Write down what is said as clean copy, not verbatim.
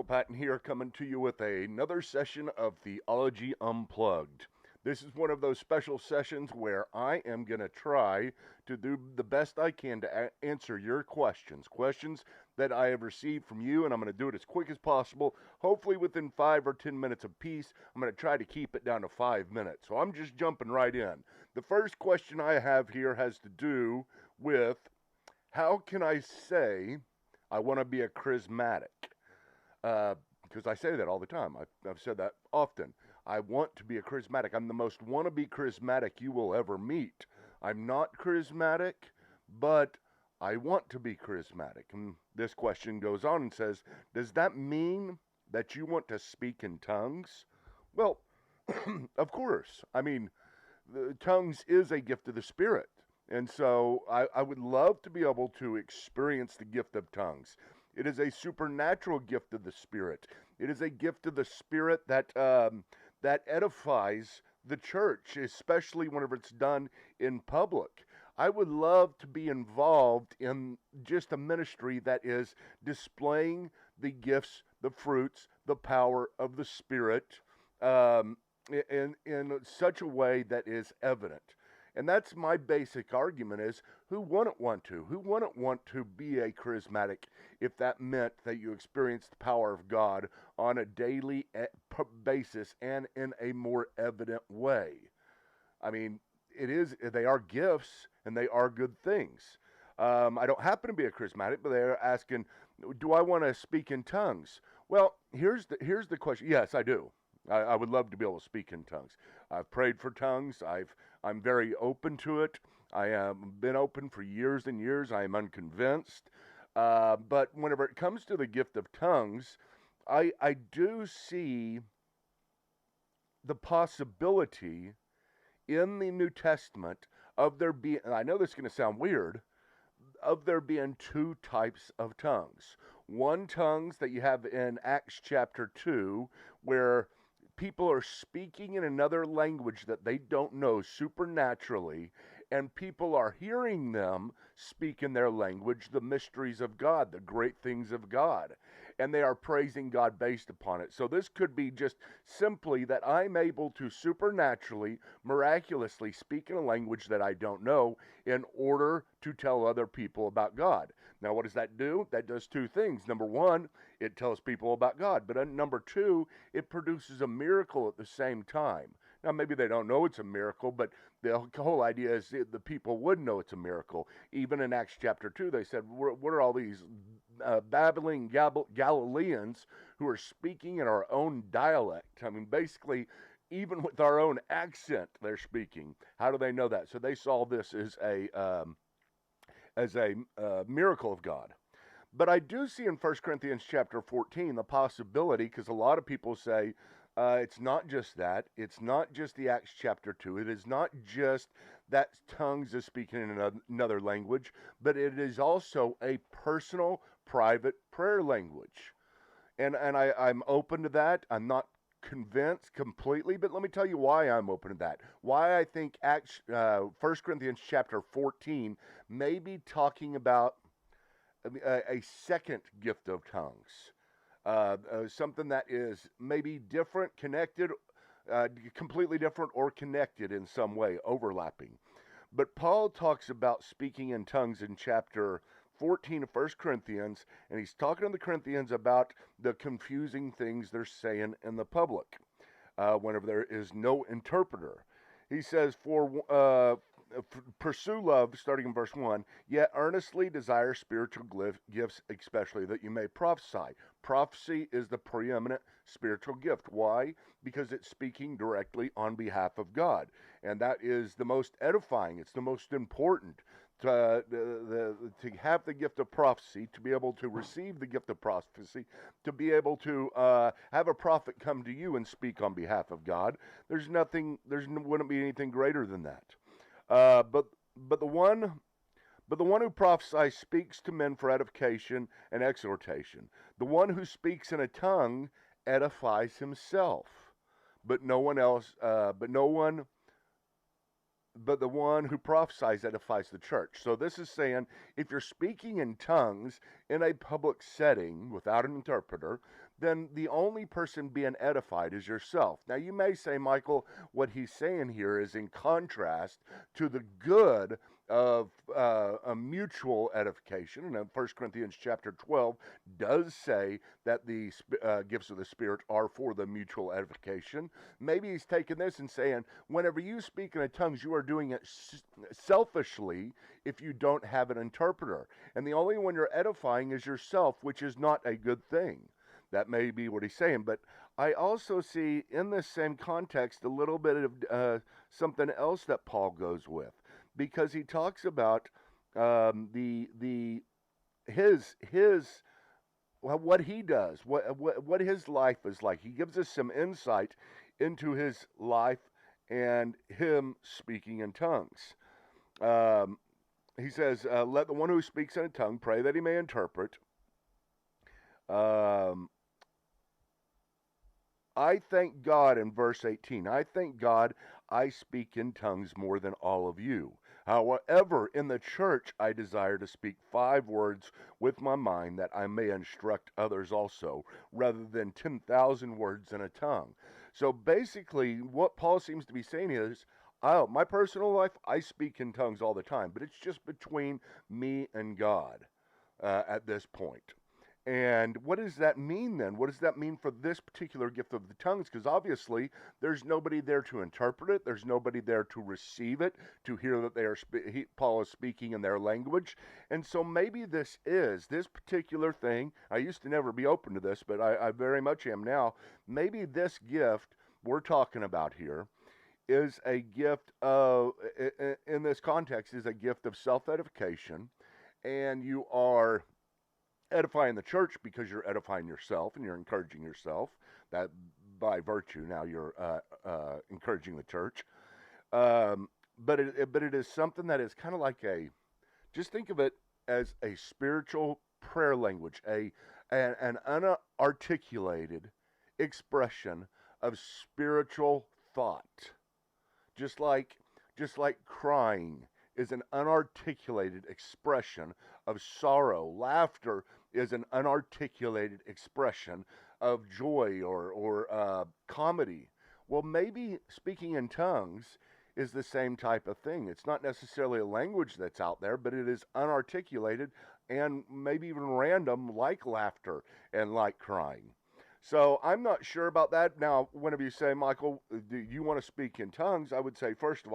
Patton here, coming to you with another session of Theology Unplugged. This is one of those special sessions where I am going to try to do the best I can to answer your questions that I have received from you, and I'm going to do it as quick as possible, hopefully within 5 or 10 minutes apiece. I'm going to try to keep it down to 5 minutes. So I'm just jumping right in. The first question I have here has to do with how can I say I want to be a charismatic? Because I say that all the time. I've said that often. I want to be a charismatic. I'm the most wannabe charismatic you will ever meet. I'm not charismatic, but I want to be charismatic. And this question goes on and says, does that mean that you want to speak in tongues? Well, of course. I mean, the tongues is a gift of the Spirit. And so I would love to be able to experience the gift of tongues. It is a supernatural gift of the Spirit. It is a gift of the Spirit that edifies the church, especially whenever it's done in public. I would love to be involved in just a ministry that is displaying the gifts, the fruits, the power of the Spirit in such a way that is evident. And that's my basic argument is who wouldn't want to? Who wouldn't want to be a charismatic if that meant that you experience the power of God on a daily basis and in a more evident way? I mean, they are gifts and they are good things. I don't happen to be a charismatic, but they're asking, do I want to speak in tongues? Well, here's the question. Yes, I do. I would love to be able to speak in tongues. I've prayed for tongues. I'm very open to it. I have been open for years and years. I am unconvinced. But whenever it comes to the gift of tongues, I do see the possibility in the New Testament of there being, and I know this is going to sound weird, of there being two types of tongues. One tongues that you have in Acts chapter 2, where people are speaking in another language that they don't know supernaturally, and people are hearing them speak in their language the mysteries of God, the great things of God, and they are praising God based upon it. So this could be just simply that I'm able to supernaturally, miraculously speak in a language that I don't know in order to tell other people about God. Now, what does that do? That does two things. Number one, it tells people about God. But number two, it produces a miracle at the same time. Now, maybe they don't know it's a miracle, but the whole idea is the people would know it's a miracle. Even in Acts chapter 2, they said, what are all these babbling Galileans who are speaking in our own dialect? I mean, basically, even with our own accent, they're speaking. How do they know that? So they saw this as a miracle of God. But I do see in 1 Corinthians chapter 14 the possibility, because a lot of people say it's not just that. It's not just the Acts chapter 2. It is not just that tongues is speaking in another language, but it is also a personal, private prayer language. And I'm open to that. I'm not convinced completely, but let me tell you why I'm open to that. Why I think 1 Corinthians chapter 14 may be talking about a second gift of tongues. Something that is maybe different, connected, completely different, or connected in some way, overlapping. But Paul talks about speaking in tongues in chapter 14 of 1 Corinthians, and he's talking to the Corinthians about the confusing things they're saying in the public whenever there is no interpreter. He says, pursue love, starting in verse 1, yet earnestly desire spiritual gifts, especially that you may prophesy. Prophecy is the preeminent spiritual gift. Why? Because it's speaking directly on behalf of God. And that is the most edifying. It's the most important to have the gift of prophecy, to be able to receive the gift of prophecy, to be able to have a prophet come to you and speak on behalf of God. Wouldn't be anything greater than that. But the one who prophesies speaks to men for edification and exhortation. The one who speaks in a tongue edifies himself, but no one else. But the one who prophesies edifies the church. So this is saying if you're speaking in tongues in a public setting without an interpreter, then the only person being edified is yourself. Now, you may say, Michael, what he's saying here is in contrast to the good of a mutual edification. And 1 Corinthians chapter 12 does say that the gifts of the Spirit are for the mutual edification. Maybe he's taking this and saying, whenever you speak in tongues, you are doing it selfishly if you don't have an interpreter. And the only one you're edifying is yourself, which is not a good thing. That may be what he's saying, but I also see in this same context a little bit of something else that Paul goes with, because he talks about his what he does, what his life is like. He gives us some insight into his life and him speaking in tongues. He says, "Let the one who speaks in a tongue pray that he may interpret." I thank God in verse 18. I thank God I speak in tongues more than all of you. However, in the church I desire to speak 5 words with my mind that I may instruct others also, rather than 10,000 words in a tongue. So basically, what Paul seems to be saying is, my personal life, I speak in tongues all the time, but it's just between me and God at this point. And what does that mean then? What does that mean for this particular gift of the tongues? Because obviously there's nobody there to interpret it. There's nobody there to receive it, to hear that Paul is speaking in their language. And so maybe this particular thing, I used to never be open to this, but I very much am now. Maybe this gift we're talking about here is a gift of, in this context, is a gift of self-edification. And you are edifying the church because you're edifying yourself and you're encouraging yourself. That by virtue now you're encouraging the church. But it is something that is kind of like just think of it as a spiritual prayer language, an unarticulated expression of spiritual thought. Just like crying is an unarticulated expression of sorrow. Laughter is an unarticulated expression of joy or comedy. Well, maybe speaking in tongues is the same type of thing. It's not necessarily a language that's out there, but it is unarticulated and maybe even random, like laughter and like crying. So I'm not sure about that. Now, whenever you say, Michael, do you want to speak in tongues? I would say, first of all,